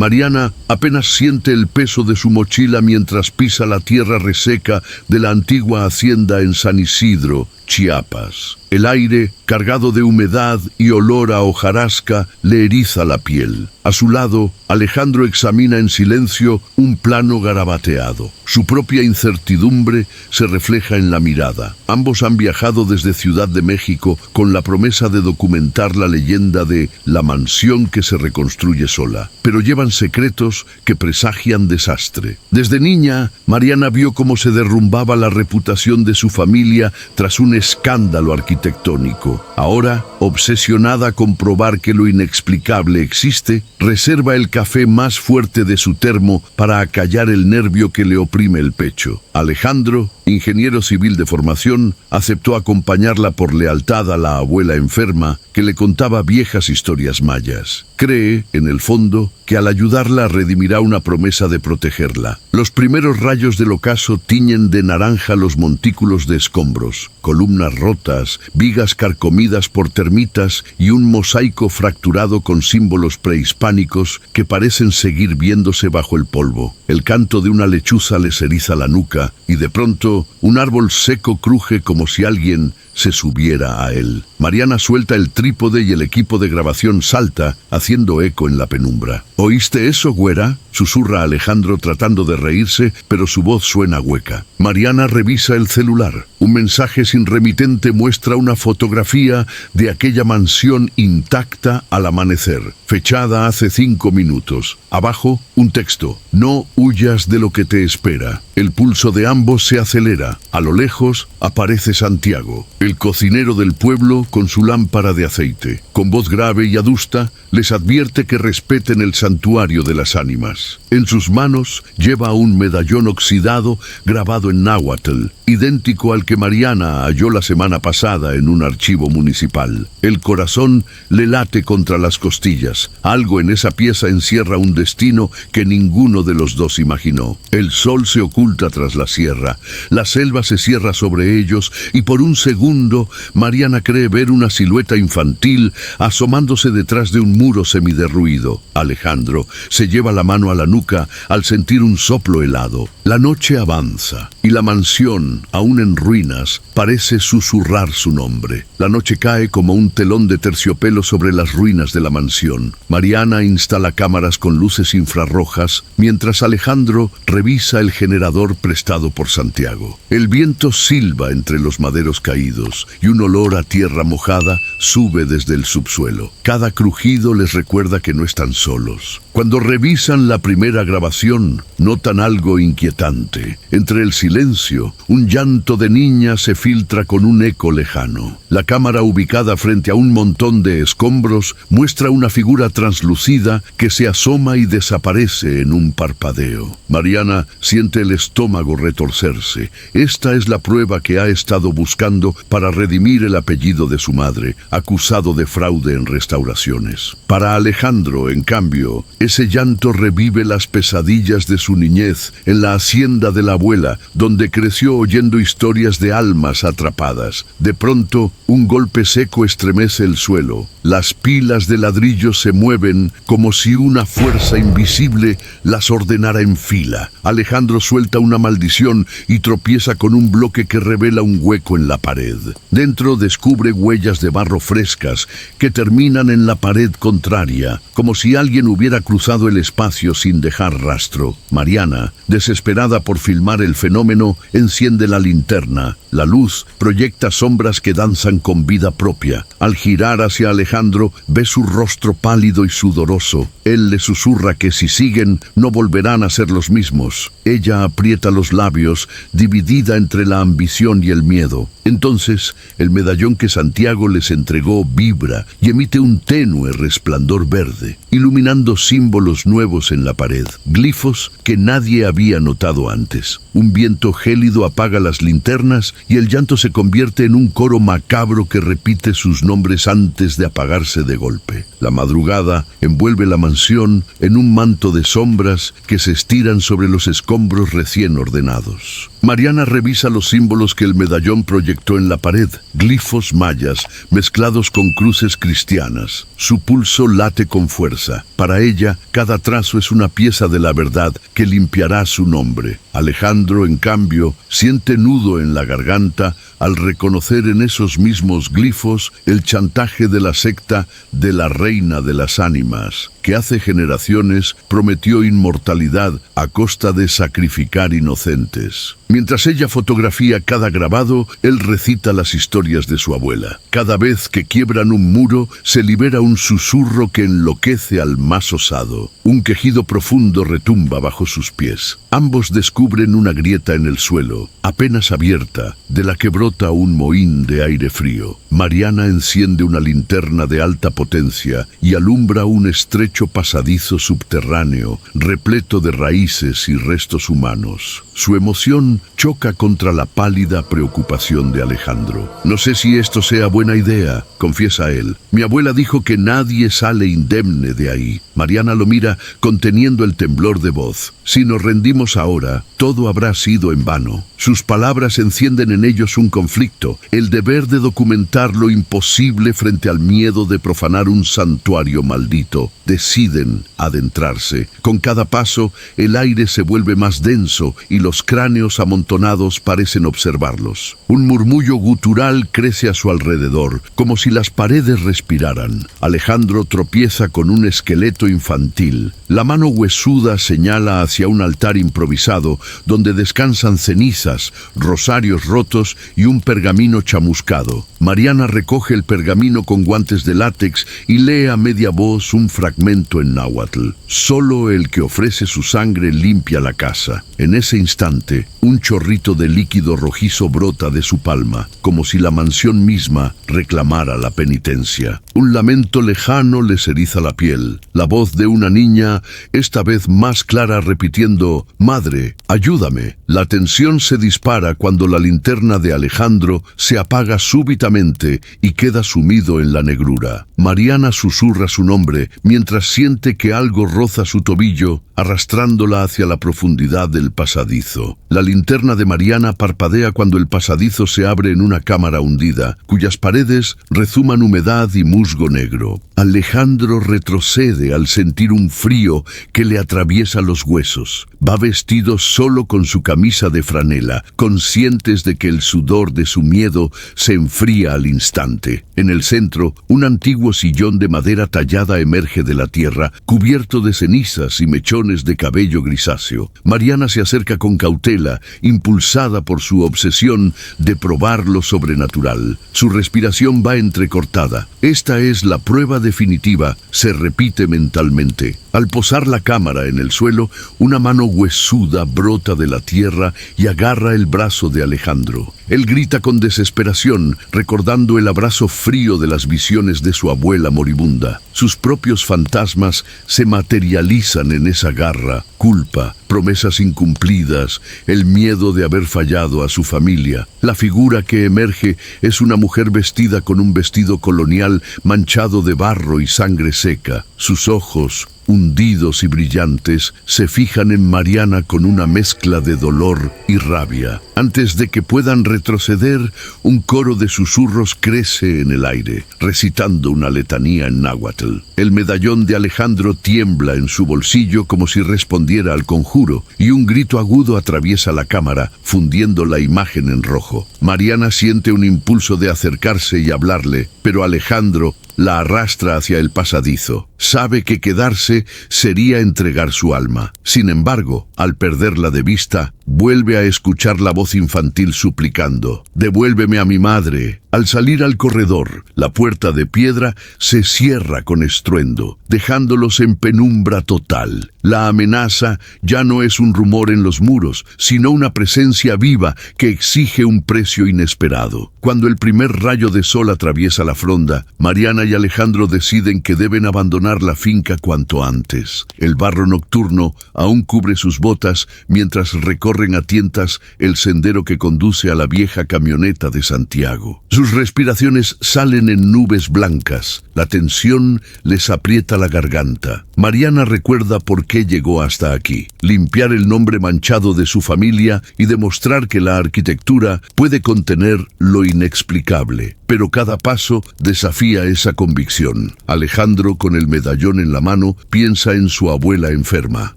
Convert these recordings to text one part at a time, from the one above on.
Mariana apenas siente el peso de su mochila mientras pisa la tierra reseca de la antigua hacienda en San Isidro, Chiapas. El aire, cargado de humedad y olor a hojarasca, le eriza la piel. A su lado, Alejandro examina en silencio un plano garabateado. Su propia incertidumbre se refleja en la mirada. Ambos han viajado desde Ciudad de México con la promesa de documentar la leyenda de la mansión que se reconstruye sola, pero llevan secretos que presagian desastre. Desde niña, Mariana vio cómo se derrumbaba la reputación de su familia tras un escándalo arquitectónico. Ahora, obsesionada con probar que lo inexplicable existe, reserva el café más fuerte de su termo para acallar el nervio que le oprime el pecho. Alejandro, ingeniero civil de formación, aceptó acompañarla por lealtad a la abuela enferma que le contaba viejas historias mayas. Cree, en el fondo, que al ayudarla redimirá una promesa de protegerla. Los primeros rayos del ocaso tiñen de naranja los montículos de escombros, columnas rotas, vigas carcomidas por termitas y un mosaico fracturado con símbolos prehispánicos que parecen seguir viéndose bajo el polvo. El canto de una lechuza les eriza la nuca y de pronto un árbol seco cruje como si alguien se subiera a él. Mariana suelta el trípode y el equipo de grabación salta, haciendo eco en la penumbra. ¿Oíste eso, güera?, susurra Alejandro tratando de reírse, pero su voz suena hueca. Mariana revisa el celular. Un mensaje sin remitente muestra una fotografía de aquella mansión intacta al amanecer, fechada hace 5 minutos. Abajo, un texto: no huyas de lo que te espera. El pulso de ambos se acelera. A lo lejos aparece Santiago, el cocinero del pueblo, con su lámpara de aceite. Con voz grave y adusta, les advierte que respeten el santuario de las ánimas. En sus manos lleva un medallón oxidado grabado en náhuatl, idéntico al que Mariana halló la semana pasada en un archivo municipal. El corazón le late contra las costillas. Algo en esa pieza encierra un destino que ninguno de los dos imaginó. El sol se oculta tras la sierra, la selva se cierra sobre ellos y por un segundo Mariana cree ver una silueta infantil asomándose detrás de un muro semiderruido. Alejandro se lleva la mano a la nuca al sentir un soplo helado. La noche avanza y la mansión, aún en ruinas, parece susurrar su nombre. La noche cae como un telón de terciopelo sobre las ruinas de la mansión. Mariana instala cámaras con luces infrarrojas, mientras Alejandro revisa el generador prestado por Santiago. El viento silba entre los maderos caídos y un olor a tierra mojada sube desde el subsuelo. Cada crujido les recuerda que no están solos. Cuando revisan la primera grabación, notan algo inquietante. Entre el silencio, un llanto de niña se filtra con un eco lejano. La cámara, ubicada frente a un montón de escombros, muestra una figura translucida que se asoma y desaparece en un parpadeo. Mariana siente el estómago retorcerse. Esta es la prueba que ha estado buscando para redimir el apellido de su madre, acusado de fraude en restauraciones. Para Alejandro, en cambio, ese llanto revive las pesadillas de su niñez en la hacienda de la abuela, donde creció oyendo historias de almas atrapadas. De pronto, un golpe seco estremece el suelo. Las pilas de ladrillos se mueven como si una fuerza invisible las ordenara en fila. Alejandro suelta una maldición y tropieza con un bloque que revela un hueco en la pared. Dentro descubre huellas de barro frescas que terminan en la pared contraria, como si alguien hubiera cruzado el espacio sin dejar rastro. Mariana, desesperada por filmar el fenómeno, enciende la linterna. La luz proyecta sombras que danzan con vida propia. Al girar hacia Alejandro, ve su rostro pálido y sudoroso. Él le susurra que si siguen, no volverán a ser los mismos. Ella aprieta los labios, dividida entre la ambición y el miedo. Entonces, el medallón que Santiago les entregó vibra y emite un tenue resplandor verde, iluminando símbolos nuevos en la pared, glifos que nadie había notado antes. Un viento gélido apaga las linternas y el llanto se convierte en un coro macabro que repite sus nombres antes de apagarse de golpe. La madrugada envuelve la mansión en un manto de sombras que se estiran sobre los escombros recién ordenados. Mariana revisa los símbolos que el medallón proyectó en la pared, glifos mayas mezclados con cruces cristianas. Su pulso late con fuerza. Para ella, cada trazo es una pieza de la verdad que limpiará su nombre. Alejandro, en cambio, siente nudo en la garganta al reconocer en esos mismos glifos el chantaje de la secta de la Reina de las Ánimas, que hace generaciones prometió inmortalidad a costa de sacrificar inocentes. Mientras ella fotografía cada grabado, él recita las historias de su abuela. Cada vez que quiebran un muro, se libera un susurro que enloquece al más osado. Un quejido profundo retumba bajo sus pies. Ambos descubren una grieta en el suelo, apenas abierta, de la que brota un mohín de aire frío. Mariana enciende una linterna de alta potencia y alumbra un estrecho pasadizo subterráneo, repleto de raíces y restos humanos. Su emoción choca contra la pálida preocupación de Alejandro. No sé si esto sea buena idea, confiesa él. Mi abuela dijo que nadie sale indemne de ahí. Mariana lo mira conteniendo el temblor de voz. Si nos rendimos ahora, todo habrá sido en vano. Sus palabras encienden en ellos un conflicto, el deber de documentar lo imposible frente al miedo de profanar un santuario maldito. Deciden adentrarse. Con cada paso, el aire se vuelve más denso y los cráneos amontonados parecen observarlos. Un murmullo gutural crece a su alrededor, como si las paredes respiraran. Alejandro tropieza con un esqueleto infantil. La mano huesuda señala hacia un altar improvisado donde descansan cenizas, rosarios rotos y un pergamino chamuscado. Mariana recoge el pergamino con guantes de látex y lee a media voz un fragmento en náhuatl. Solo el que ofrece su sangre limpia la casa. En ese instante, un chorrito de líquido rojizo brota de su palma, como si la mansión misma reclamara la penitencia. Un lamento lejano les eriza la piel. La voz de una niña, esta vez más clara, repitiendo: «Madre, ayúdame». La tensión se dispara cuando la linterna de Alejandro se apaga súbitamente y queda sumido en la negrura. Mariana susurra su nombre mientras siente que algo roza su tobillo, arrastrándola hacia la profundidad del pasadizo. La linterna de Mariana parpadea cuando el pasadizo se abre en una cámara hundida, cuyas paredes rezuman humedad y musgo negro. Alejandro retrocede al sentir un frío que le atraviesa los huesos. Va vestido solo con su camisa de franela, conscientes de que el sudor de su miedo se enfría al instante. En el centro, un antiguo sillón de madera tallada emerge de la tierra, cubierto de cenizas y mechones de cabello grisáceo. Mariana se acerca con cautela, impulsada por su obsesión de probar lo sobrenatural. Su respiración va entrecortada. Esta es la prueba definitiva, se repite mentalmente. Al posar la cámara en el suelo, una mano huesuda brota de la tierra y agarra el brazo de Alejandro. Él grita con desesperación, recordando el abrazo frío de las visiones de su abuela moribunda. Sus propios fantasmas se materializan en esa garra: culpa, promesas incumplidas, el miedo de haber fallado a su familia. La figura que emerge es una mujer vestida con un vestido colonial manchado de barro y sangre seca. Sus ojos, hundidos y brillantes, se fijan en Mariana con una mezcla de dolor y rabia. Antes de que puedan retroceder, un coro de susurros crece en el aire, recitando una letanía en náhuatl. El medallón de Alejandro tiembla en su bolsillo como si respondiera al conjuro, y un grito agudo atraviesa la cámara, fundiendo la imagen en rojo. Mariana siente un impulso de acercarse y hablarle, pero Alejandro la arrastra hacia el pasadizo. Sabe que quedarse sería entregar su alma. Sin embargo, al perderla de vista, vuelve a escuchar la voz infantil suplicando: «Devuélveme a mi madre». Al salir al corredor, la puerta de piedra se cierra con estruendo, dejándolos en penumbra total. La amenaza ya no es un rumor en los muros, sino una presencia viva que exige un precio inesperado. Cuando el primer rayo de sol atraviesa la fronda, Mariana Mariana y Alejandro deciden que deben abandonar la finca cuanto antes. El barro nocturno aún cubre sus botas mientras recorren a tientas el sendero que conduce a la vieja camioneta de Santiago. Sus respiraciones salen en nubes blancas. La tensión les aprieta la garganta. Mariana recuerda por qué llegó hasta aquí. Limpiar el nombre manchado de su familia y demostrar que la arquitectura puede contener lo inexplicable. Pero cada paso desafía esa convicción. Alejandro, con el medallón en la mano, piensa en su abuela enferma.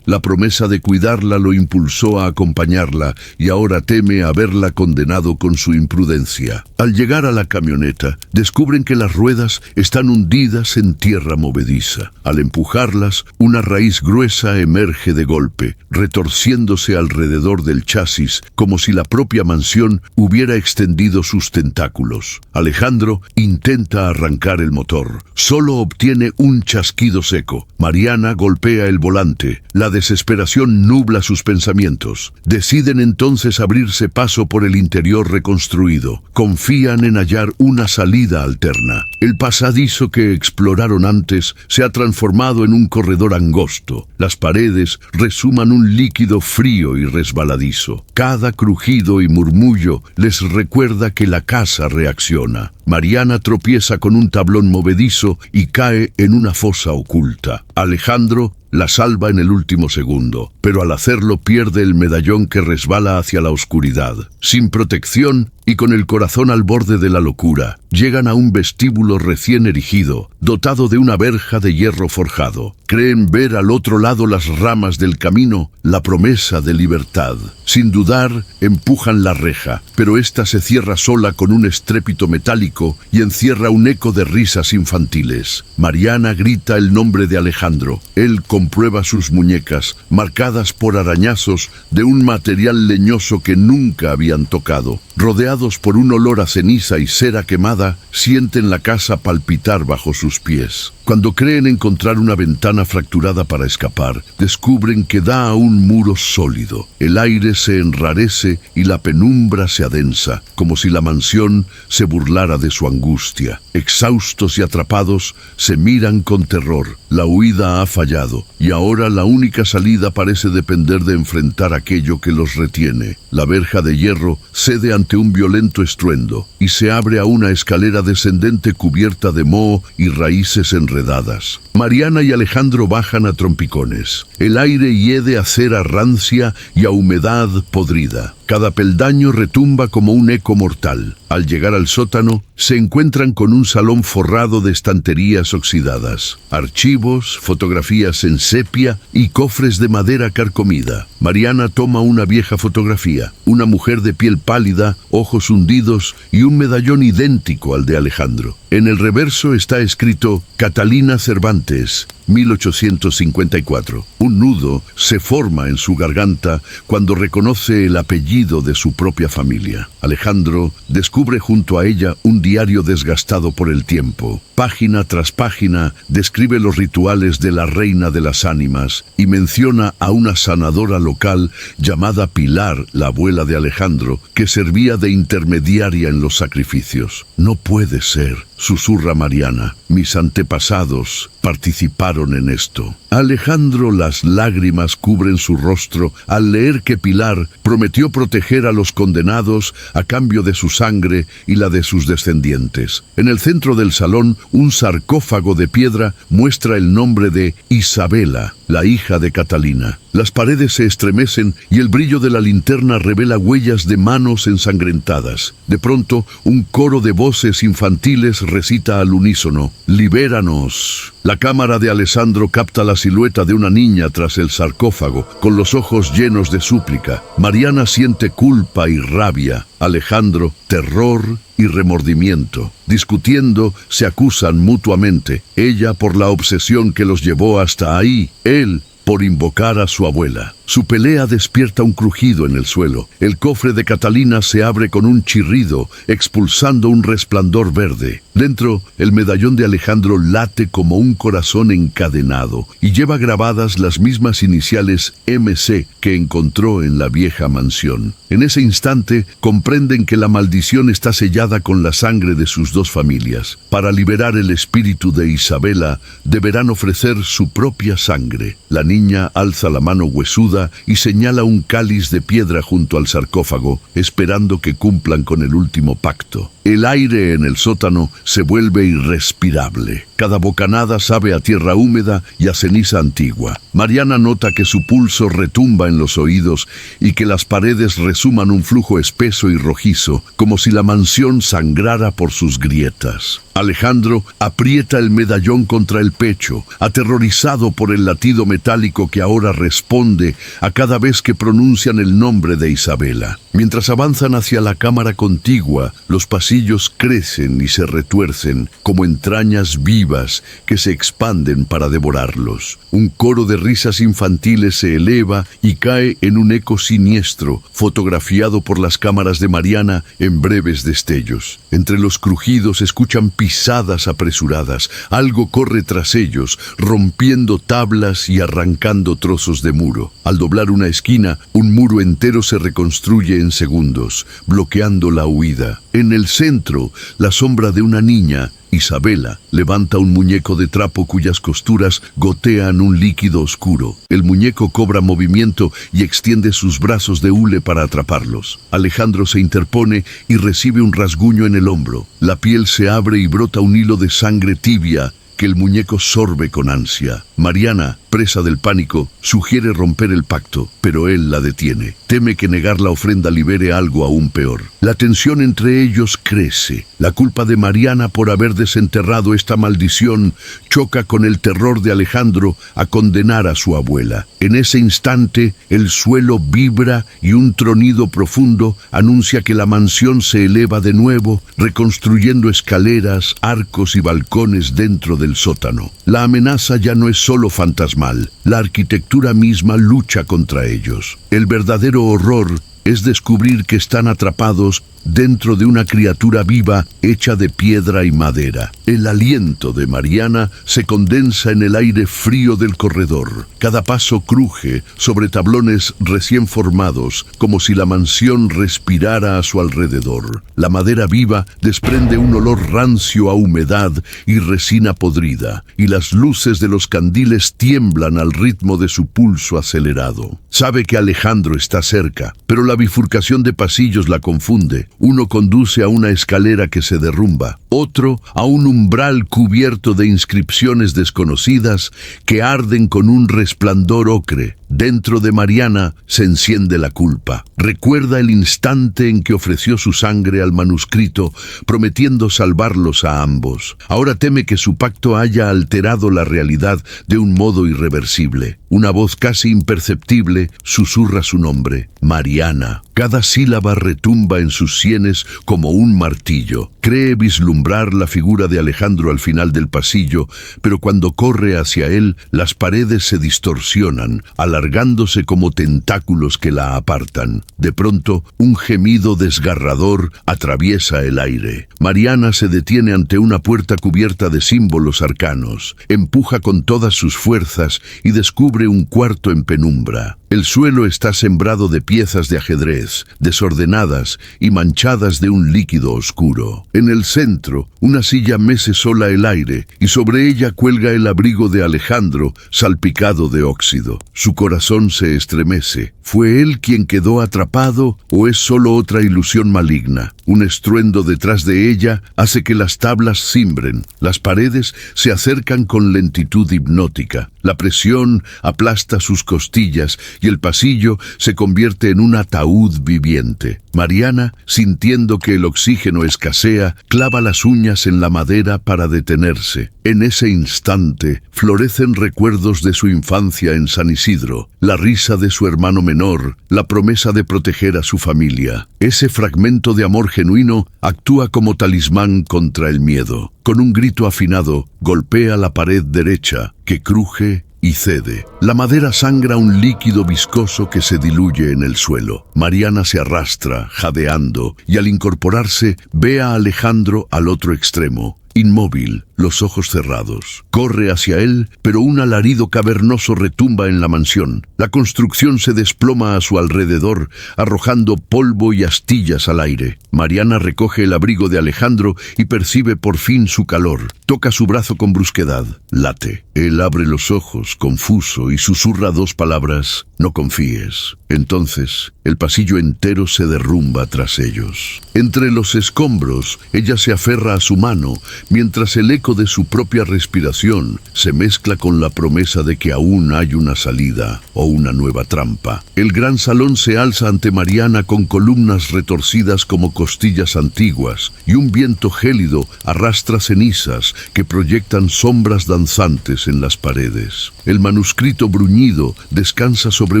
La promesa de cuidarla lo impulsó a acompañarla y ahora teme haberla condenado con su imprudencia. Al llegar a la camioneta, descubren que las ruedas están hundidas en tierra movediza. Al empujarlas, una raíz gruesa emerge de golpe, retorciéndose alrededor del chasis, como si la propia mansión hubiera extendido sus tentáculos. Alejandro intenta arrancar el motor. Solo obtiene un chasquido seco. Mariana golpea el volante. La desesperación nubla sus pensamientos. Deciden entonces abrirse paso por el interior reconstruido. Confían en hallar una salida alterna. El pasadizo que exploraron antes se ha transformado en un corredor angosto. Las paredes resuman un líquido frío y resbaladizo. Cada crujido y murmullo les recuerda que la casa reacciona. Mariana tropieza con un tablón movedizo y cae en una fosa oculta. Alejandro la salva en el último segundo, pero al hacerlo pierde el medallón que resbala hacia la oscuridad. Sin protección y con el corazón al borde de la locura, llegan a un vestíbulo recién erigido, dotado de una verja de hierro forjado. Creen ver al otro lado las ramas del camino, la promesa de libertad. Sin dudar, empujan la reja, pero ésta se cierra sola con un estrépito metálico y encierra un eco de risas infantiles. Mariana grita el nombre de Alejandro. Él comprueba sus muñecas, marcadas por arañazos de un material leñoso que nunca habían tocado. Rodeados por un olor a ceniza y cera quemada, sienten la casa palpitar bajo sus pies. Cuando creen encontrar una ventana fracturada para escapar, descubren que da a un muro sólido. El aire se enrarece y la penumbra se adensa, como si la mansión se burlara de su angustia. Exhaustos y atrapados, se miran con terror. La huida ha fallado, y ahora la única salida parece depender de enfrentar aquello que los retiene. La verja de hierro cede ante un violento estruendo, y se abre a una escalera descendente cubierta de moho y raíces enredadas. Mariana y Alejandro bajan a trompicones. El aire hiede a cera rancia y a humedad podrida. Cada peldaño retumba como un eco mortal. Al llegar al sótano, se encuentran con un salón forrado de estanterías oxidadas, archivos, fotografías en sepia y cofres de madera carcomida. Mariana toma una vieja fotografía, una mujer de piel pálida, ojos hundidos y un medallón idéntico al de Alejandro. En el reverso está escrito Catalina Cervantes, 1854. Un nudo se forma en su garganta cuando reconoce el apellido de su propia familia. Alejandro descubre junto a ella un diario desgastado por el tiempo. Página tras página describe los rituales de la reina de las ánimas y menciona a una sanadora local llamada Pilar, la abuela de Alejandro, que servía de intermediaria en los sacrificios. No puede ser, susurra Mariana. Mis antepasados participaron en esto. A Alejandro las lágrimas cubren su rostro al leer que Pilar prometió proteger a los condenados a cambio de su sangre y la de sus descendientes. En el centro del salón, un sarcófago de piedra muestra el nombre de Isabela, la hija de Catalina. Las paredes se estremecen y el brillo de la linterna revela huellas de manos ensangrentadas. De pronto, un coro de voces infantiles recita al unísono: «Libéranos». La cámara de Alessandro capta la silueta de una niña tras el sarcófago, con los ojos llenos de súplica. Mariana siente culpa y rabia. Alejandro, terror y remordimiento. Discutiendo, se acusan mutuamente. Ella por la obsesión que los llevó hasta ahí, él por invocar a su abuela. Su pelea despierta un crujido en el suelo. El cofre de Catalina se abre con un chirrido, expulsando un resplandor verde. Dentro, el medallón de Alejandro late como un corazón encadenado y lleva grabadas las mismas iniciales MC que encontró en la vieja mansión. En ese instante, comprenden que la maldición está sellada con la sangre de sus dos familias. Para liberar el espíritu de Isabela, deberán ofrecer su propia sangre. La niña alza la mano huesuda y señala un cáliz de piedra junto al sarcófago, esperando que cumplan con el último pacto. El aire en el sótano se vuelve irrespirable. Cada bocanada sabe a tierra húmeda y a ceniza antigua. Mariana nota que su pulso retumba en los oídos y que las paredes resuman un flujo espeso y rojizo, como si la mansión sangrara por sus grietas. Alejandro aprieta el medallón contra el pecho, aterrorizado por el latido metálico que ahora responde a cada vez que pronuncian el nombre de Isabela. Mientras avanzan hacia la cámara contigua, los pasillos crecen y se retuercen como entrañas vivas que se expanden para devorarlos. Un coro de risas infantiles se eleva y cae en un eco siniestro, fotografiado por las cámaras de Mariana en breves destellos. Entre los crujidos escuchan pisadas apresuradas. Algo corre tras ellos, rompiendo tablas y arrancando trozos de muro. Al doblar una esquina, un muro entero se reconstruye en segundos, bloqueando la huida. En el centro, la sombra de una niña, Isabela, levanta un muñeco de trapo cuyas costuras gotean un líquido oscuro. El muñeco cobra movimiento y extiende sus brazos de hule para atraparlos. Alejandro se interpone y recibe un rasguño en el hombro. La piel se abre y brota un hilo de sangre tibia que el muñeco sorbe con ansia. Mariana, presa del pánico, sugiere romper el pacto, pero él la detiene. Teme que negar la ofrenda libere algo aún peor. La tensión entre ellos crece. La culpa de Mariana por haber desenterrado esta maldición choca con el terror de Alejandro a condenar a su abuela. En ese instante, el suelo vibra y un tronido profundo anuncia que la mansión se eleva de nuevo, reconstruyendo escaleras, arcos y balcones dentro del sótano. La amenaza ya no es solo fantasmal, la arquitectura misma lucha contra ellos. El verdadero horror es descubrir que están atrapados dentro de una criatura viva hecha de piedra y madera. El aliento de Mariana se condensa en el aire frío del corredor. Cada paso cruje sobre tablones recién formados, como si la mansión respirara a su alrededor. La madera viva desprende un olor rancio a humedad y resina podrida, y las luces de los candiles tiemblan al ritmo de su pulso acelerado. Sabe que Alejandro está cerca, pero la bifurcación de pasillos la confunde. Uno conduce a una escalera que se derrumba, otro a un umbral cubierto de inscripciones desconocidas que arden con un resplandor ocre. Dentro de Mariana se enciende la culpa. Recuerda el instante en que ofreció su sangre al manuscrito, prometiendo salvarlos a ambos. Ahora teme que su pacto haya alterado la realidad de un modo irreversible. Una voz casi imperceptible susurra su nombre, Mariana. Cada sílaba retumba en sus sienes como un martillo. Cree vislumbrar la figura de Alejandro al final del pasillo, pero cuando corre hacia él, las paredes se distorsionan, alargándose como tentáculos que la apartan. De pronto, un gemido desgarrador atraviesa el aire. Mariana se detiene ante una puerta cubierta de símbolos arcanos. Empuja con todas sus fuerzas y descubre un cuarto en penumbra. El suelo está sembrado de piezas de ajedrez, desordenadas y manchadas de un líquido oscuro. En el centro, una silla mece sola el aire y sobre ella cuelga el abrigo de Alejandro, salpicado de óxido. Su corazón se estremece. ¿Fue él quien quedó atrapado o es solo otra ilusión maligna? Un estruendo detrás de ella hace que las tablas cimbren. Las paredes se acercan con lentitud hipnótica. La presión aplasta sus costillas y el pasillo se convierte en un ataúd viviente. Mariana, sintiendo que el oxígeno escasea, clava las uñas en la madera para detenerse. En ese instante florecen recuerdos de su infancia en San Isidro, la risa de su hermano menor, la promesa de proteger a su familia. Ese fragmento de amor genuino actúa como talismán contra el miedo. Con un grito afinado, golpea la pared derecha, que cruje y cede. La madera sangra un líquido viscoso que se diluye en el suelo. Mariana se arrastra, jadeando, y al incorporarse ve a Alejandro al otro extremo. Inmóvil, los ojos cerrados. Corre hacia él, pero un alarido cavernoso retumba en la mansión. La construcción se desploma a su alrededor, arrojando polvo y astillas al aire. Mariana recoge el abrigo de Alejandro y percibe por fin su calor. Toca su brazo con brusquedad. Late. Él abre los ojos, confuso, y susurra dos palabras: no confíes. Entonces, el pasillo entero se derrumba tras ellos. Entre los escombros, ella se aferra a su mano, mientras el eco de su propia respiración se mezcla con la promesa de que aún hay una salida o una nueva trampa. El gran salón se alza ante Mariana con columnas retorcidas como costillas antiguas, y un viento gélido arrastra cenizas que proyectan sombras danzantes en las paredes. El manuscrito bruñido descansa sobre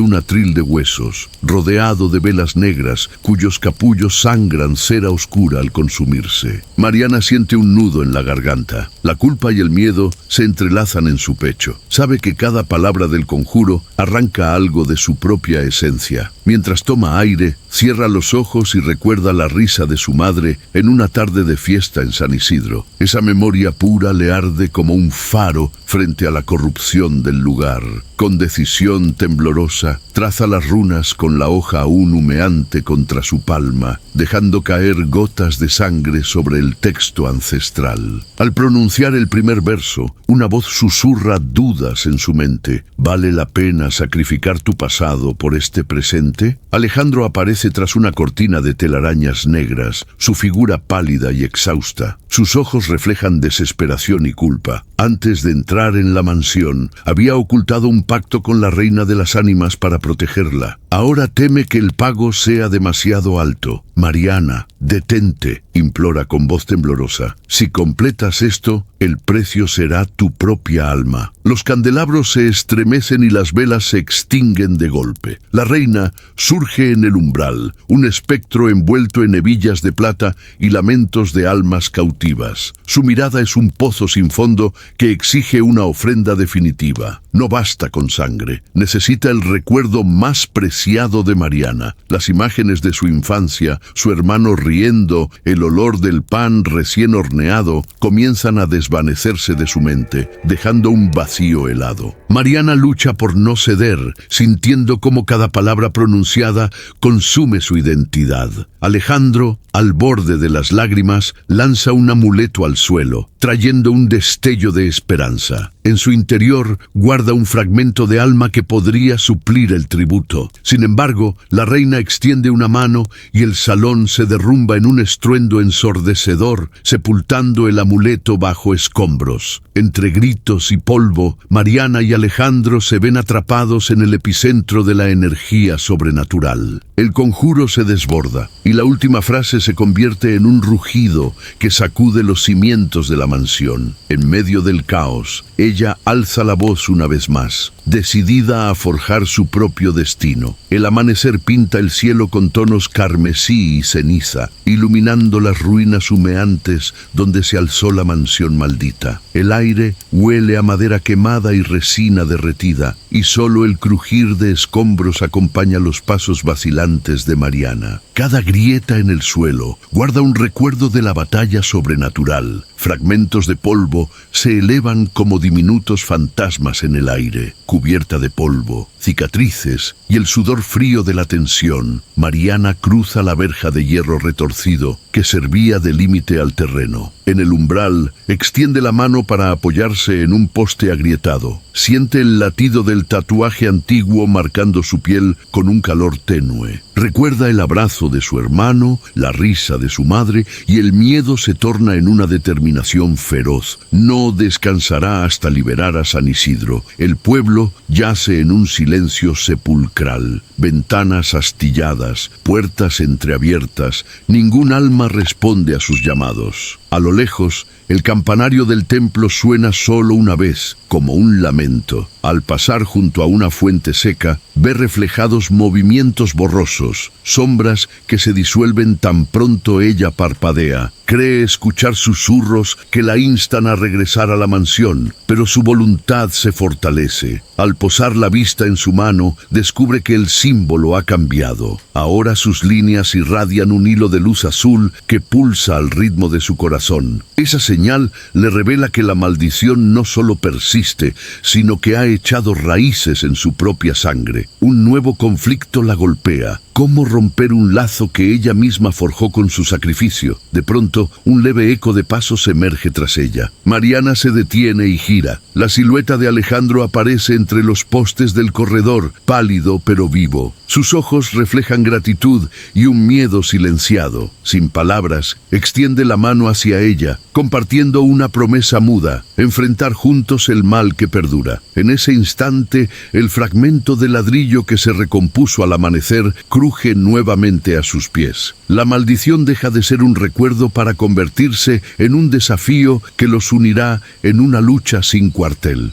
un atril de huesos, rodeado de velas negras cuyos capullos sangran cera oscura al consumirse. Mariana siente un nudo en la garganta. La culpa y el miedo se entrelazan en su pecho. Sabe que cada palabra del conjuro arranca algo de su propia esencia. Mientras toma aire, cierra los ojos y recuerda la risa de su madre en una tarde de fiesta en San Isidro. Esa memoria pura le arde como un faro frente a la corrupción del lugar. Con decisión temblorosa, traza las runas con la hoja aún humeante contra su palma, dejando caer gotas de sangre sobre el texto ancestral. Al pronunciar el primer verso, una voz susurra dudas en su mente. ¿Vale la pena sacrificar tu pasado por este presente? Alejandro aparece tras una cortina de telarañas negras, su figura pálida y exhausta. Sus ojos reflejan desesperación y culpa. Antes de entrar en la mansión, había ocultado un pacto con la reina de las ánimas para protegerla. Ahora teme que el pago sea demasiado alto. Mariana, detente, implora con voz temblorosa. Si completas esto, el precio será tu propia alma. Los candelabros se estremecen y las velas se extinguen de golpe. La reina surge en el umbral, un espectro envuelto en hebillas de plata y lamentos de almas cautivas. Su mirada es un pozo sin fondo que exige una ofrenda definitiva. No basta con sangre, necesita el recuerdo más preciado de Mariana, las imágenes de su infancia, su hermano riendo, el olor del pan recién horneado, comienzan a desvanecerse de su mente, dejando un vacío helado. Mariana lucha por no ceder, sintiendo cómo cada palabra pronunciada consume su identidad. Alejandro, al borde de las lágrimas, lanza un amuleto al suelo, trayendo un destello de esperanza. En su interior guarda un fragmento de alma que podría suplir el tributo. Sin embargo, la reina extiende una mano y el salón se derrumba en un estruendo ensordecedor, sepultando el amuleto bajo escombros. Entre gritos y polvo, Mariana y Alejandro se ven atrapados en el epicentro de la energía sobrenatural. El conjuro se desborda y la última frase se convierte en un rugido que sacude los cimientos de la mansión. En medio del caos, ella alza la voz una vez más, decidida a forjar su propio destino. El amanecer pinta el cielo con tonos carmesí y ceniza, iluminando las ruinas humeantes donde se alzó la mansión maldita. El aire huele a madera quemada y resina derretida, y solo el crujir de escombros acompaña los pasos vacilantes de Mariana. Cada grieta en el suelo guarda un recuerdo de la batalla sobrenatural. Fragmentos de polvo se elevan como diminutos fantasmas en el aire. Cubierta de polvo, cicatrices y el sudor frío de la tensión, Mariana cruza la verja de hierro retorcido que servía de límite al terreno. En el umbral, extiende la mano para apoyarse en un poste agrietado. Siente el latido del tatuaje antiguo marcando su piel con un calor tenue. Recuerda el abrazo de su hermano, la risa de su madre, y el miedo se torna en una determinación feroz. No descansará hasta liberar a San Isidro. El pueblo yace en un silencio sepulcral. Ventanas astilladas, puertas entreabiertas. Ningún alma responde a sus llamados. A lo lejos, el campanario del templo suena solo una vez, como un lamento. Al pasar junto a una fuente seca, ve reflejados movimientos borrosos, sombras que se disuelven tan pronto ella parpadea. Cree escuchar susurros que la instan a regresar a la mansión, pero su voluntad se fortalece. Al posar la vista en su mano, descubre que el símbolo ha cambiado. Ahora sus líneas irradian un hilo de luz azul que pulsa al ritmo de su corazón. Esa señal le revela que la maldición no solo persiste, sino que ha echado raíces en su propia sangre. Un nuevo conflicto la golpea. ¿Cómo romper un lazo que ella misma forjó con su sacrificio? De pronto, un leve eco de pasos emerge tras ella. Mariana se detiene y gira. La silueta de Alejandro aparece entre los postes del corredor, pálido pero vivo. Sus ojos reflejan gratitud y un miedo silenciado. Sin palabras, extiende la mano hacia ella, compartiendo una promesa muda: enfrentar juntos el mal que perdura. En ese instante, el fragmento de ladrillo que se recompuso al amanecer cruje nuevamente a sus pies. La maldición deja de ser un recuerdo para convertirse en un desafío que los unirá en una lucha sin cuartel.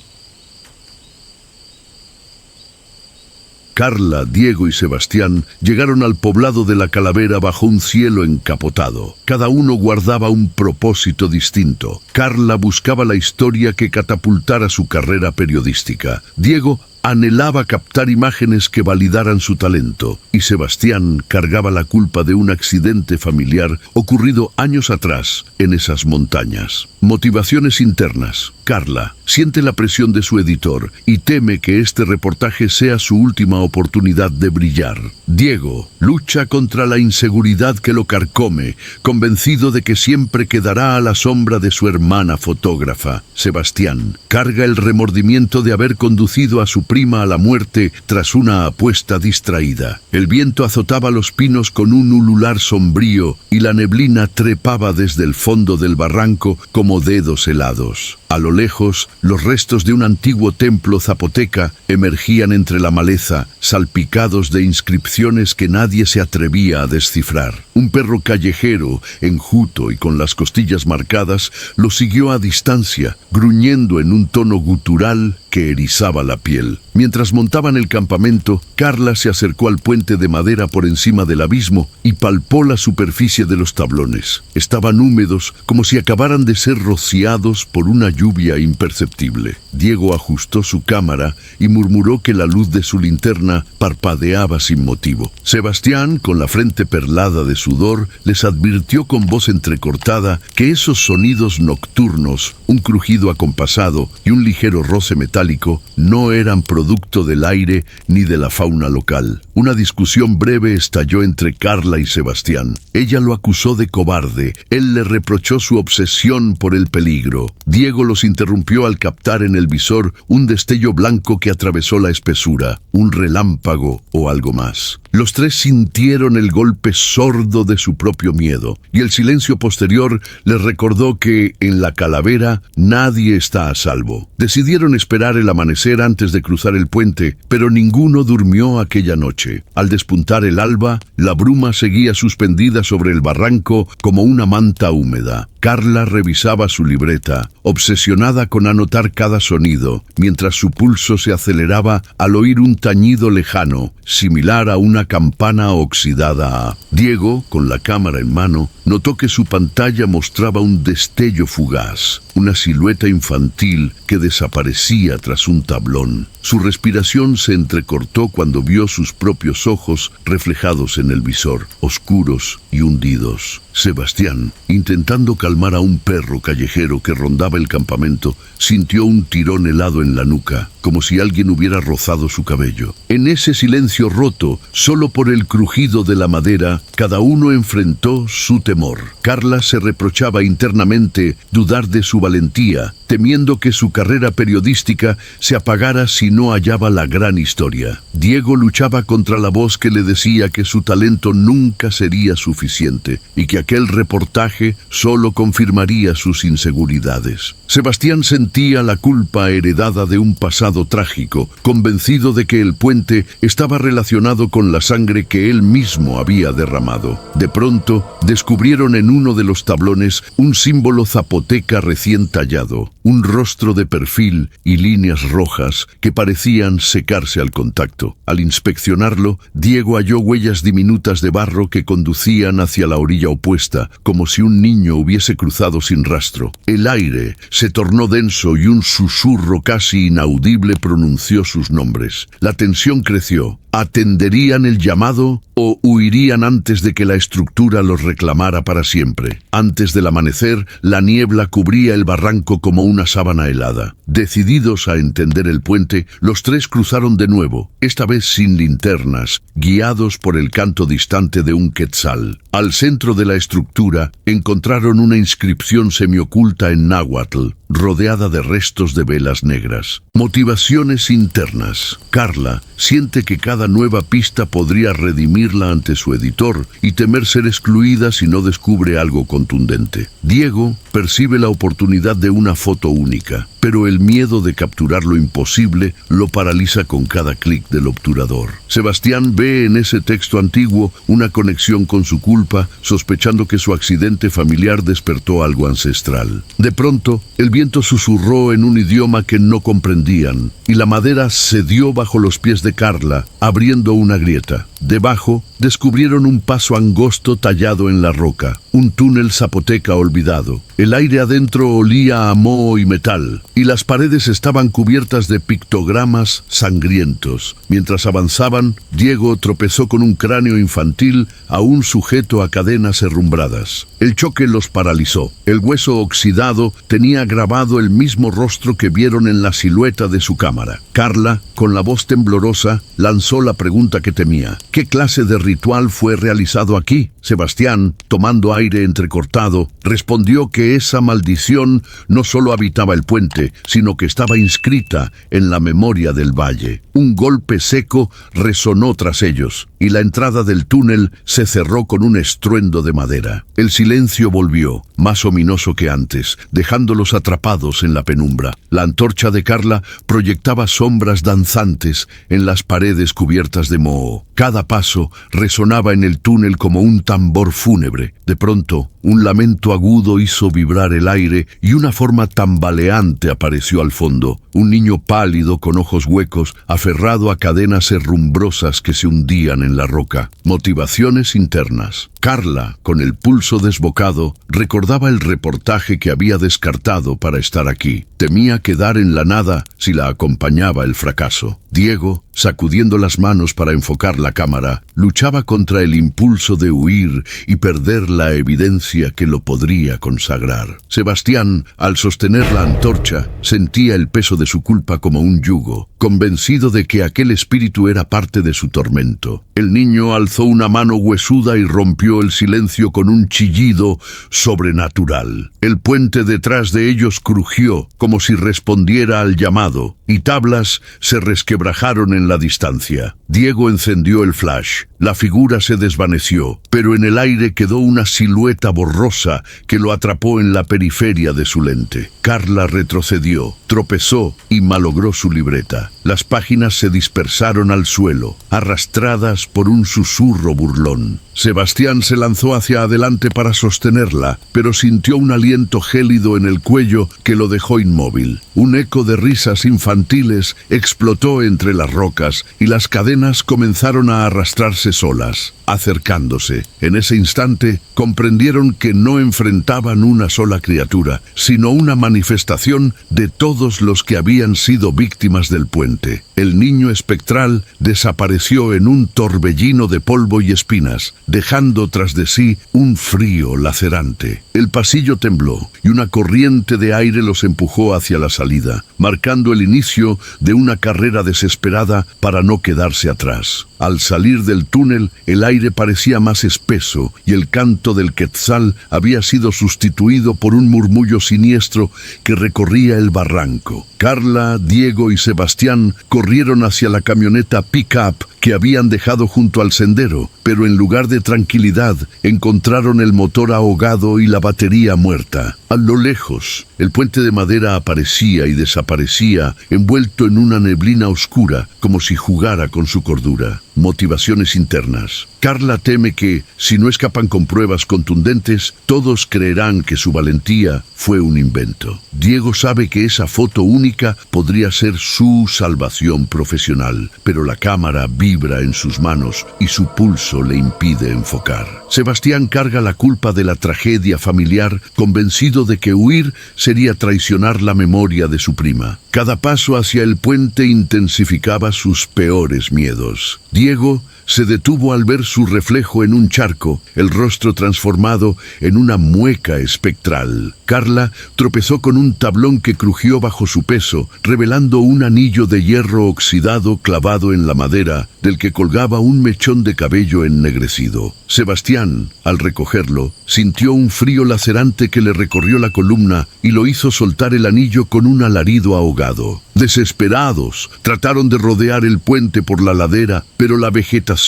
Carla, Diego y Sebastián llegaron al poblado de la Calavera bajo un cielo encapotado. Cada uno guardaba un propósito distinto. Carla buscaba la historia que catapultara su carrera periodística. Diego anhelaba captar imágenes que validaran su talento, y Sebastián cargaba la culpa de un accidente familiar ocurrido años atrás en esas montañas. Motivaciones internas. Carla siente la presión de su editor y teme que este reportaje sea su última oportunidad de brillar. Diego lucha contra la inseguridad que lo carcome, convencido de que siempre quedará a la sombra de su hermana fotógrafa. Sebastián carga el remordimiento de haber conducido a su prima a la muerte tras una apuesta distraída. El viento azotaba los pinos con un ulular sombrío y la neblina trepaba desde el fondo del barranco como dedos helados. A lo lejos, los restos de un antiguo templo zapoteca emergían entre la maleza, salpicados de inscripciones que nadie se atrevía a descifrar. Un perro callejero, enjuto y con las costillas marcadas, lo siguió a distancia, gruñendo en un tono gutural que erizaba la piel. Mientras montaban el campamento, Carla se acercó al puente de madera por encima del abismo y palpó la superficie de los tablones. Estaban húmedos, como si acabaran de ser rociados por una lluvia imperceptible. Diego ajustó su cámara y murmuró que la luz de su linterna parpadeaba sin motivo. Sebastián, con la frente perlada de sudor, les advirtió con voz entrecortada que esos sonidos nocturnos, un crujido acompasado y un ligero roce metálico, no eran producto del aire ni de la fauna local. Una discusión breve estalló entre Carla y Sebastián. Ella lo acusó de cobarde, él le reprochó su obsesión por el peligro. Diego los interrumpió al captar en el visor un destello blanco que atravesó la espesura, un relámpago o algo más. Los tres sintieron el golpe sordo de su propio miedo, y el silencio posterior les recordó que, en la Calavera, nadie está a salvo. Decidieron esperar el amanecer antes de cruzar el puente, pero ninguno durmió aquella noche. Al despuntar el alba, la bruma seguía suspendida sobre el barranco como una manta húmeda. Carla revisaba su libreta, obsesionada con anotar cada sonido, mientras su pulso se aceleraba al oír un tañido lejano, similar a una campana oxidada. Diego, con la cámara en mano, notó que su pantalla mostraba un destello fugaz, una silueta infantil que desaparecía tras un tablón. Su respiración se entrecortó cuando vio sus propios ojos reflejados en el visor, oscuros y hundidos. Sebastián, intentando calmar a un perro callejero que rondaba el campamento, sintió un tirón helado en la nuca, como si alguien hubiera rozado su cabello. En ese silencio roto, solo por el crujido de la madera, cada uno enfrentó su temor. Carla se reprochaba internamente dudar de su valentía, temiendo que su carrera periodística se apagara si no hallaba la gran historia. Diego luchaba contra la voz que le decía que su talento nunca sería suficiente y que aquel reportaje solo confirmaría sus inseguridades. Sebastián sentía la culpa heredada de un pasado trágico, convencido de que el puente estaba relacionado con la sangre que él mismo había derramado. De pronto, descubrieron en uno de los tablones un símbolo zapoteca recién tallado, un rostro de perfil y líneas rojas que parecían secarse al contacto. Al inspeccionarlo, Diego halló huellas diminutas de barro que conducían hacia la orilla opuesta, como si un niño hubiese cruzado sin rastro. El aire se tornó denso y un susurro casi inaudible pronunció sus nombres. La tensión creció. ¿Atenderían el llamado o huirían antes de que la estructura los reclamara para siempre? Antes del amanecer, la niebla cubría el barranco como una sábana helada. Decididos a entender el puente, los tres cruzaron de nuevo, esta vez sin linternas, guiados por el canto distante de un quetzal. Al centro de la estructura encontraron una inscripción semioculta en náhuatl, rodeada de restos de velas negras. Motivaciones internas. Carla siente que cada nueva pista podría redimirla ante su editor y temer ser excluida si no descubre algo contundente. Diego percibe la oportunidad de una foto única, pero el miedo de capturar lo imposible lo paraliza con cada clic del obturador. Sebastián ve en ese texto antiguo una conexión con su culpa, sospechando que su accidente familiar despertó algo ancestral. De pronto, el viento susurró en un idioma que no comprendían, y la madera cedió bajo los pies de Carla, abriendo una grieta. Debajo, descubrieron un paso angosto tallado en la roca, un túnel zapoteca olvidado. El aire adentro olía a moho y metal, y las paredes estaban cubiertas de pictogramas sangrientos. Mientras avanzaban, Diego tropezó con un cráneo infantil aún sujeto a cadenas herrumbradas. El choque los paralizó. El hueso oxidado tenía grabado el mismo rostro que vieron en la silueta de su cámara. Carla, con la voz temblorosa, lanzó la pregunta que temía. ¿Qué clase de ritual fue realizado aquí? Sebastián, tomando aire entrecortado, respondió que esa maldición no solo habitaba el puente, sino que estaba inscrita en la memoria del valle. Un golpe seco resonó tras ellos, y la entrada del túnel se cerró con un estruendo de madera. El silencio volvió, más ominoso que antes, dejándolos atrapados en la penumbra. La antorcha de Carla proyectaba sombras danzantes en las paredes cubiertas de moho. Cada paso resonaba en el túnel como un tambor fúnebre. De pronto, un lamento agudo hizo vibrar el aire y una forma tambaleante apareció al fondo. Un niño pálido con ojos huecos, aferrado a cadenas herrumbrosas que se hundían en la roca. Motivaciones internas. Carla, con el pulso desbocado, recordaba el reportaje que había descartado para estar aquí. Temía quedar en la nada si la acompañaba el fracaso. Diego, sacudiendo las manos para enfocar la cámara, luchaba contra el impulso de huir y perder la evidencia que lo podría consagrar. Sebastián, al sostener la antorcha, sentía el peso de su culpa como un yugo, convencido de que aquel espíritu era parte de su tormento. El niño alzó una mano huesuda y rompió el silencio con un chillido sobrenatural. El puente detrás de ellos crujió, como si respondiera al llamado, y tablas se resquebrajaron en la distancia. Diego encendió el flash. La figura se desvaneció, pero en el aire quedó una silueta borrosa que lo atrapó en la periferia de su lente. Carla retrocedió, tropezó y malogró su libreta. Las páginas se dispersaron al suelo, arrastradas por un susurro burlón. Sebastián se lanzó hacia adelante para sostenerla, pero sintió un aliento gélido en el cuello que lo dejó inmóvil. Un eco de risas infantiles explotó entre las rocas y las cadenas comenzaron a arrastrarse solas, acercándose. En ese instante comprendieron que no enfrentaban una sola criatura, sino una manifestación de todos los que habían sido víctimas del puente. El niño espectral desapareció en un torbellino de polvo y espinas, dejando tras de sí un frío lacerante. El pasillo tembló y una corriente de aire los empujó hacia la salida, marcando el inicio de una carrera desesperada para no quedarse atrás. Al salir del túnel, el aire parecía más espeso y el canto del quetzal había sido sustituido por un murmullo siniestro que recorría el barranco. Carla, Diego y Sebastián corrieron hacia la camioneta pick-up que habían dejado junto al sendero, pero en lugar de tranquilidad encontraron el motor ahogado y la batería muerta. A lo lejos, el puente de madera aparecía y desaparecía, envuelto en una neblina oscura, como si jugara con su cordura. Motivaciones internas. Carla teme que, si no escapan con pruebas contundentes, todos creerán que su valentía fue un invento. Diego sabe que esa foto única podría ser su salvación profesional, pero la cámara vibra en sus manos y su pulso le impide enfocar. Sebastián carga la culpa de la tragedia familiar, convencido de que huir sería traicionar la memoria de su prima. Cada paso hacia el puente intensificaba sus peores miedos. Diego se detuvo al ver su reflejo en un charco, el rostro transformado en una mueca espectral. Carla tropezó con un tablón que crujió bajo su peso, revelando un anillo de hierro oxidado clavado en la madera, del que colgaba un mechón de cabello ennegrecido. Sebastián, al recogerlo, sintió un frío lacerante que le recorrió la columna y lo hizo soltar el anillo con un alarido ahogado. Desesperados, trataron de rodear el puente por la ladera, pero la vegetación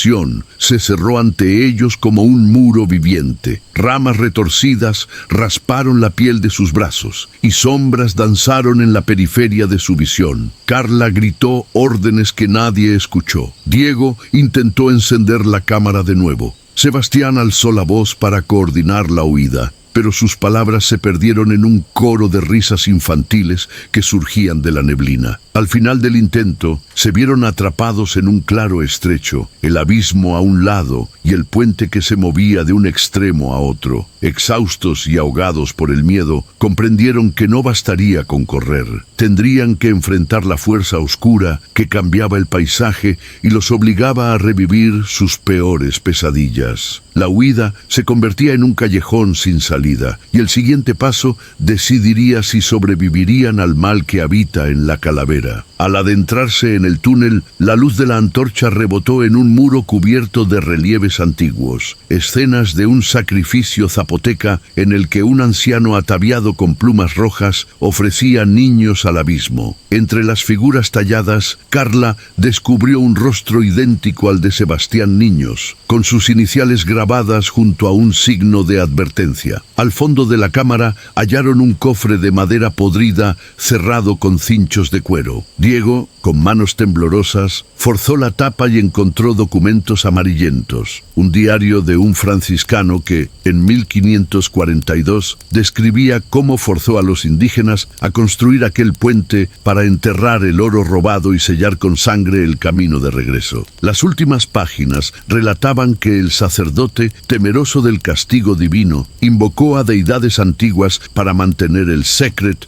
se cerró ante ellos como un muro viviente. Ramas retorcidas rasparon la piel de sus brazos y sombras danzaron en la periferia de su visión. Carla gritó órdenes que nadie escuchó. Diego intentó encender la cámara de nuevo. Sebastián alzó la voz para coordinar la huida, pero sus palabras se perdieron en un coro de risas infantiles que surgían de la neblina. Al final del intento, se vieron atrapados en un claro estrecho, el abismo a un lado y el puente que se movía de un extremo a otro. Exhaustos y ahogados por el miedo, comprendieron que no bastaría con correr. Tendrían que enfrentar la fuerza oscura que cambiaba el paisaje y los obligaba a revivir sus peores pesadillas. La huida se convertía en un callejón sin salida, y el siguiente paso decidiría si sobrevivirían al mal que habita en la calavera. Al adentrarse en el túnel, la luz de la antorcha rebotó en un muro cubierto de relieves antiguos, escenas de un sacrificio zapoteca en el que un anciano ataviado con plumas rojas ofrecía niños al abismo. Entre las figuras talladas, Carla descubrió un rostro idéntico al de Sebastián Niños, con sus iniciales grabadas junto a un signo de advertencia. Al fondo de la cámara hallaron un cofre de madera podrida cerrado con cinchos de cuero. Diego, con manos temblorosas, forzó la tapa y encontró documentos amarillentos. Un diario de un franciscano que, en 1542, describía cómo forzó a los indígenas a construir aquel puente para enterrar el oro robado y sellar con sangre el camino de regreso. Las últimas páginas relataban que el sacerdote, temeroso del castigo divino, invocó a deidades antiguas para mantener el secret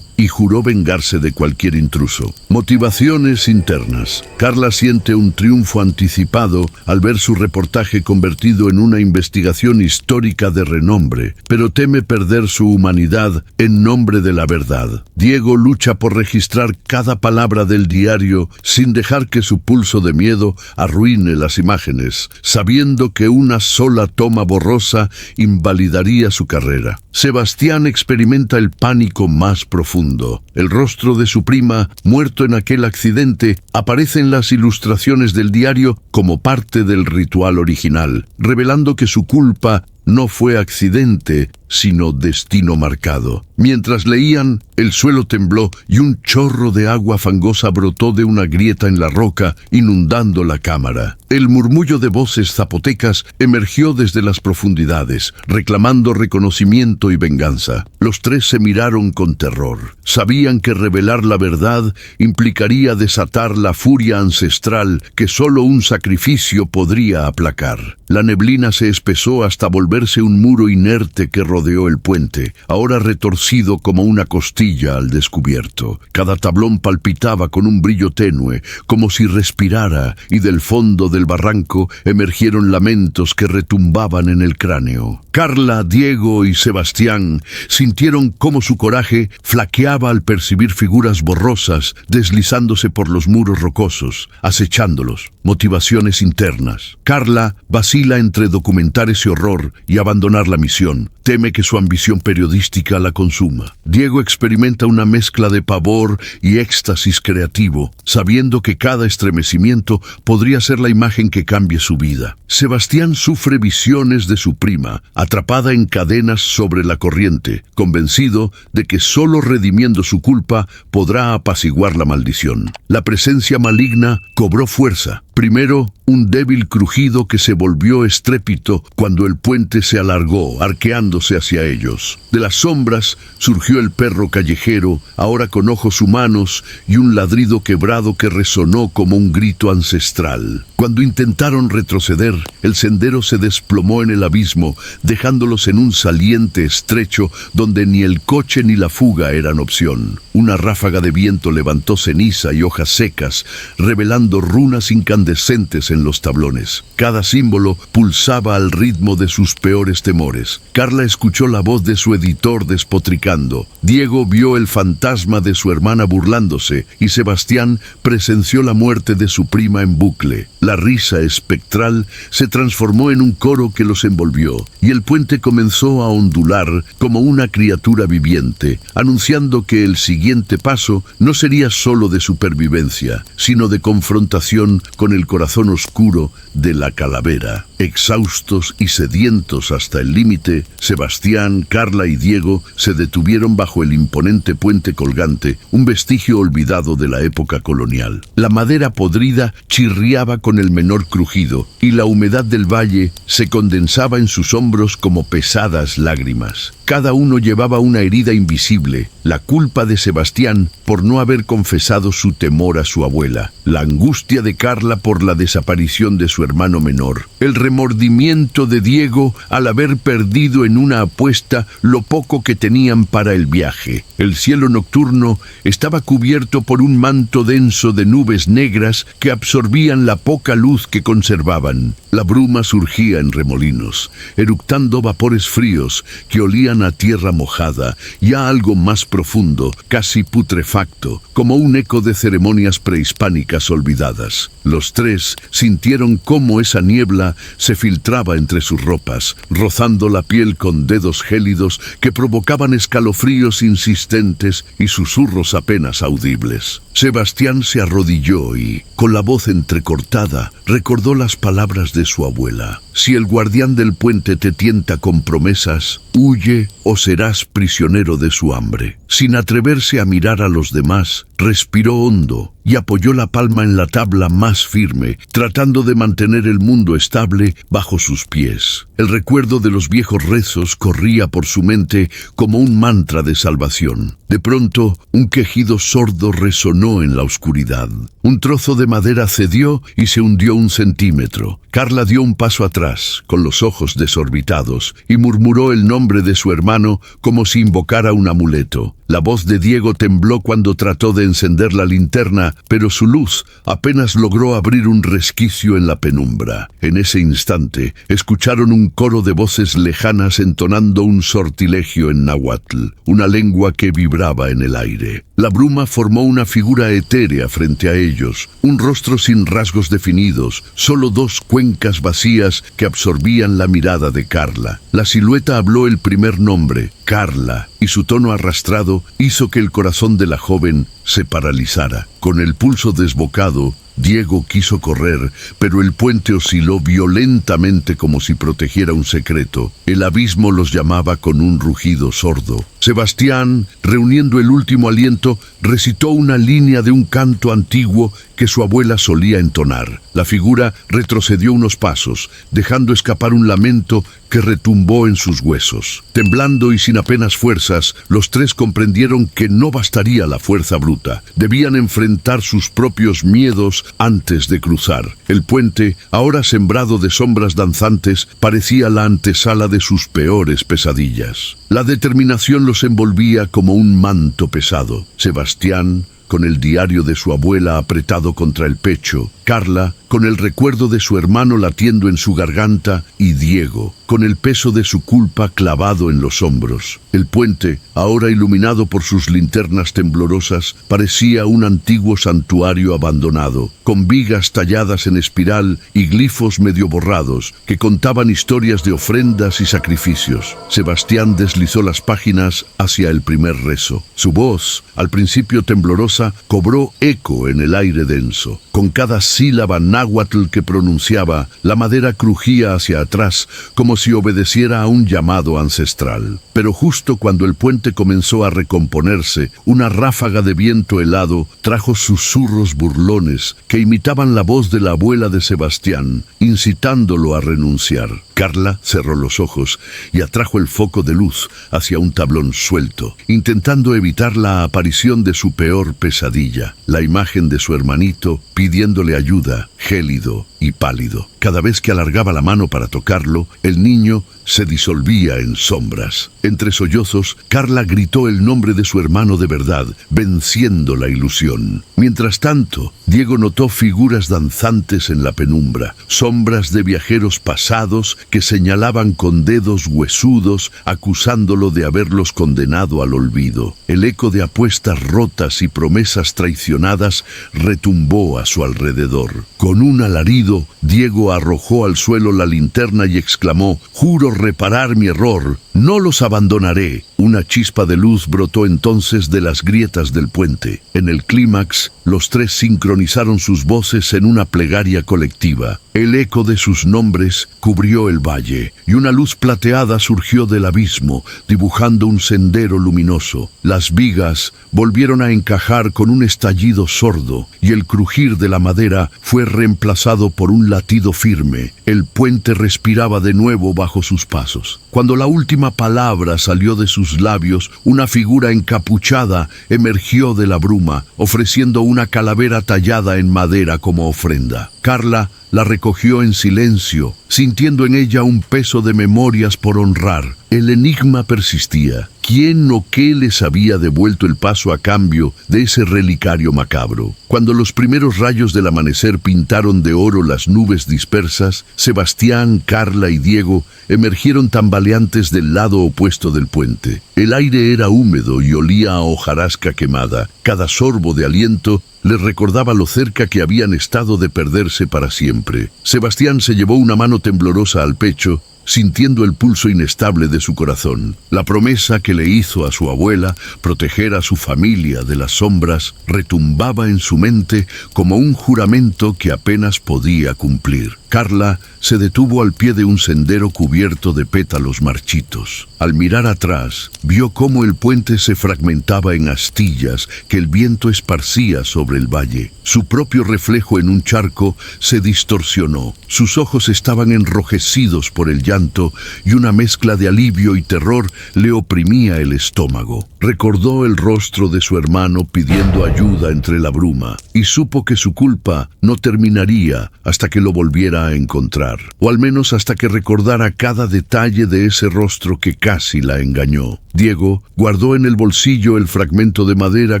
y juró vengarse de cualquier intruso. Motivaciones internas. Carla siente un triunfo anticipado al ver su reportaje convertido en una investigación histórica de renombre, pero teme perder su humanidad en nombre de la verdad. Diego lucha por registrar cada palabra del diario sin dejar que su pulso de miedo arruine las imágenes, sabiendo que una sola toma borrosa invalidaría su carrera. Sebastián experimenta el pánico más profundo. El rostro de su prima, muerto en aquel accidente, aparece en las ilustraciones del diario como parte del ritual original, revelando que su culpa no fue accidente, sino destino marcado. Mientras leían, el suelo tembló y un chorro de agua fangosa brotó de una grieta en la roca, inundando la cámara. El murmullo de voces zapotecas emergió desde las profundidades, reclamando reconocimiento y venganza. Los tres se miraron con terror. Sabían que revelar la verdad implicaría desatar la furia ancestral que solo un sacrificio podría aplacar. La neblina se espesó hasta volverse un muro inerte que rodeó el puente, ahora retorcido como una costilla al descubierto. Cada tablón palpitaba con un brillo tenue, como si respirara, y del fondo del barranco emergieron lamentos que retumbaban en el cráneo. Carla, Diego y Sebastián sintieron cómo su coraje flaqueaba al percibir figuras borrosas deslizándose por los muros rocosos, acechándolos. motivaciones internas. Carla vacila entre documentar ese horror y abandonar la misión. Teme que su ambición periodística la consuma. Diego experimenta una mezcla de pavor y éxtasis creativo, sabiendo que cada estremecimiento podría ser la imagen que cambie su vida. Sebastián sufre visiones de su prima, atrapada en cadenas sobre la corriente, convencido de que solo redimiendo su culpa podrá apaciguar la maldición. La presencia maligna cobró fuerza. Primero, un débil crujido que se volvió estrépito cuando el puente se alargó, arqueándose hacia ellos. De las sombras surgió el perro callejero, ahora con ojos humanos y un ladrido quebrado que resonó como un grito ancestral. Cuando intentaron retroceder, el sendero se desplomó en el abismo, dejándolos en un saliente estrecho donde ni el coche ni la fuga eran opción. Una ráfaga de viento levantó ceniza y hojas secas, revelando runas incandescentes en los tablones. Cada símbolo pulsaba al ritmo de sus peores temores. Carla escuchó la voz de su editor despotricando. Diego vio el fantasma de su hermana burlándose y Sebastián presenció la muerte de su prima en bucle. La risa espectral se transformó en un coro que los envolvió y el puente comenzó a ondular como una criatura viviente, anunciando que el siguiente paso no sería solo de supervivencia, sino de confrontación con el corazón oscuro de la calavera. Exhaustos y sedientos hasta el límite, Sebastián, Carla y Diego se detuvieron bajo el imponente puente colgante, un vestigio olvidado de la época colonial. La madera podrida chirriaba con el menor crujido y la humedad del valle se condensaba en sus hombros como pesadas lágrimas. Cada uno llevaba una herida invisible, la culpa de Sebastián por no haber confesado su temor a su abuela, la angustia de Carla por la desaparición de su hermano menor, el remordimiento de Diego al haber perdido en una apuesta lo poco que tenían para el viaje. El cielo nocturno estaba cubierto por un manto denso de nubes negras que absorbían la poca luz que conservaban. La bruma surgía en remolinos, eructando vapores fríos que olían a tierra mojada y a algo más profundo, casi putrefacto, como un eco de ceremonias prehispánicas olvidadas. Los tres sintieron cómo esa niebla se filtraba entre sus ropas, rozando la piel con dedos gélidos que provocaban escalofríos insistentes y susurros apenas audibles. Sebastián se arrodilló y, con la voz entrecortada, recordó las palabras de su abuela. Si el guardián del puente te tienta con promesas, huye o serás prisionero de su hambre. Sin atreverse a mirar a los demás, respiró hondo y apoyó la palma en la tabla más firme, tratando de mantener el mundo estable bajo sus pies. El recuerdo de los viejos rezos corría por su mente como un mantra de salvación. De pronto, un quejido sordo resonó en la oscuridad. Un trozo de madera cedió y se hundió 1 centímetro. Carla dio un paso atrás, con los ojos desorbitados, y murmuró el nombre de su hermano como si invocara un amuleto. La voz de Diego tembló cuando trató de encender la linterna, pero su luz apenas logró abrir un resquicio en la penumbra. En ese instante, escucharon un coro de voces lejanas entonando un sortilegio en náhuatl, una lengua que vibraba en el aire. La bruma formó una figura etérea frente a ellos, un rostro sin rasgos definidos, solo 2 cuencas vacías que absorbían la mirada de Carla. La silueta habló el primer nombre, Carla, y su tono arrastrado hizo que el corazón de la joven se paralizara. Con el pulso desbocado, Diego quiso correr, pero el puente osciló violentamente como si protegiera un secreto. El abismo los llamaba con un rugido sordo. Sebastián, reuniendo el último aliento, recitó una línea de un canto antiguo que su abuela solía entonar. La figura retrocedió unos pasos, dejando escapar un lamento que retumbó en sus huesos. Temblando y sin apenas fuerzas, los tres comprendieron que no bastaría la fuerza bruta. Debían enfrentar sus propios miedos antes de cruzar. El puente, ahora sembrado de sombras danzantes, parecía la antesala de sus peores pesadillas. La determinación los envolvía como un manto pesado. Sebastián, con el diario de su abuela apretado contra el pecho, Carla, con el recuerdo de su hermano latiendo en su garganta, y Diego, con el peso de su culpa clavado en los hombros. El puente, ahora iluminado por sus linternas temblorosas, parecía un antiguo santuario abandonado, con vigas talladas en espiral y glifos medio borrados que contaban historias de ofrendas y sacrificios. Sebastián deslizó las páginas hacia el primer rezo. Su voz, al principio temblorosa, cobró eco en el aire denso. Con cada sílaba náhuatl que pronunciaba, la madera crujía hacia atrás, como si obedeciera a un llamado ancestral. Pero justo cuando el puente comenzó a recomponerse, una ráfaga de viento helado trajo susurros burlones que imitaban la voz de la abuela de Sebastián, incitándolo a renunciar. Carla cerró los ojos y atrajo el foco de luz hacia un tablón suelto, intentando evitar la aparición de su peor pesadilla, la imagen de su hermanito pidiéndole ayuda, gélido y pálido. Cada vez que alargaba la mano para tocarlo, el niño se disolvía en sombras. Entre sollozos, Carla gritó el nombre de su hermano de verdad, venciendo la ilusión. Mientras tanto, Diego notó figuras danzantes en la penumbra, sombras de viajeros pasados que señalaban con dedos huesudos, acusándolo de haberlos condenado al olvido. El eco de apuestas rotas y promesas traicionadas retumbó a su alrededor. Con un alarido, Diego arrojó al suelo la linterna y exclamó: «Juro reparar mi error, no los abandonaré». Una chispa de luz brotó entonces de las grietas del puente. En el clímax, los tres sincronizaron sus voces en una plegaria colectiva. El eco de sus nombres cubrió el valle, y una luz plateada surgió del abismo, dibujando un sendero luminoso. Las vigas volvieron a encajar con un estallido sordo, y el crujir de la madera fue reemplazado por un latido firme. El puente respiraba de nuevo bajo sus pasos. Cuando la última palabra salió de sus labios, una figura encapuchada emergió de la bruma, ofreciendo una calavera tallada en madera como ofrenda. Carla la recogió en silencio, sintiendo en ella un peso de memorias por honrar. El enigma persistía. ¿Quién o qué les había devuelto el paso a cambio de ese relicario macabro? Cuando los primeros rayos del amanecer pintaron de oro las nubes dispersas, Sebastián, Carla y Diego emergieron tambaleantes del lado opuesto del puente. El aire era húmedo y olía a hojarasca quemada. Cada sorbo de aliento les recordaba lo cerca que habían estado de perderse para siempre. Sebastián se llevó una mano temblorosa al pecho, sintiendo el pulso inestable de su corazón. La promesa que le hizo a su abuela, proteger a su familia de las sombras, retumbaba en su mente como un juramento que apenas podía cumplir. Carla se detuvo al pie de un sendero cubierto de pétalos marchitos. Al mirar atrás, vio cómo el puente se fragmentaba en astillas que el viento esparcía sobre el valle. Su propio reflejo en un charco se distorsionó. Sus ojos estaban enrojecidos por el llanto y una mezcla de alivio y terror le oprimía el estómago. Recordó el rostro de su hermano pidiendo ayuda entre la bruma y supo que su culpa no terminaría hasta que lo volviera a encontrar, o al menos hasta que recordara cada detalle de ese rostro que casi la engañó. Diego guardó en el bolsillo el fragmento de madera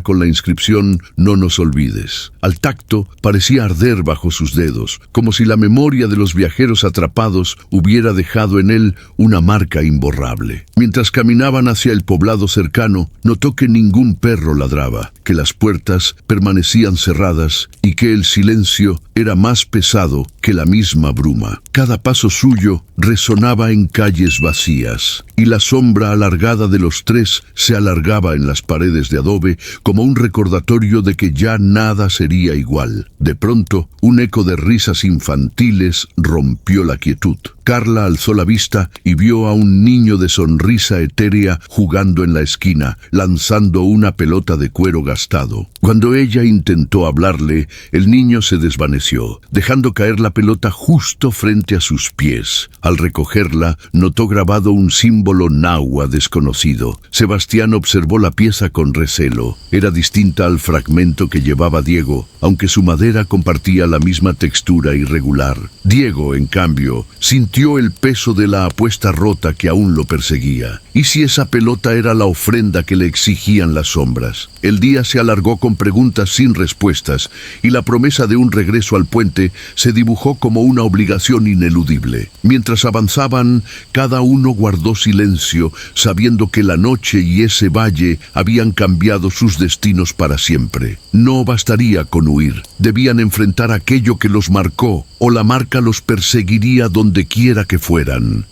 con la inscripción «No nos olvides». Al tacto parecía arder bajo sus dedos, como si la memoria de los viajeros atrapados hubiera dejado en él una marca imborrable. Mientras caminaban hacia el poblado cercano, notó que ningún perro ladraba, que las puertas permanecían cerradas y que el silencio era más pesado que la misma bruma. Cada paso suyo resonaba en calles vacías, y la sombra alargada de los tres se alargaba en las paredes de adobe como un recordatorio de que ya nada sería igual. De pronto, un eco de risas infantiles rompió la quietud. Carla alzó la vista y vio a un niño de sonrisa etérea jugando en la esquina, lanzando una pelota de cuero gastado. Cuando ella intentó hablarle, el niño se desvaneció, dejando caer la pelota justo frente a sus pies. Al recogerla, notó grabado un símbolo náhua desconocido. Sebastián observó la pieza con recelo. Era distinta al fragmento que llevaba Diego, aunque su madera compartía la misma textura irregular. Diego, en cambio, sintió sintió el peso de la apuesta rota que aún lo perseguía. ¿Y si esa pelota era la ofrenda que le exigían las sombras? El día se alargó con preguntas sin respuestas, y la promesa de un regreso al puente se dibujó como una obligación ineludible. Mientras avanzaban, cada uno guardó silencio, sabiendo que la noche y ese valle habían cambiado sus destinos para siempre. No bastaría con huir, debían enfrentar aquello que los marcó, o la marca los perseguiría donde quiera que fueran.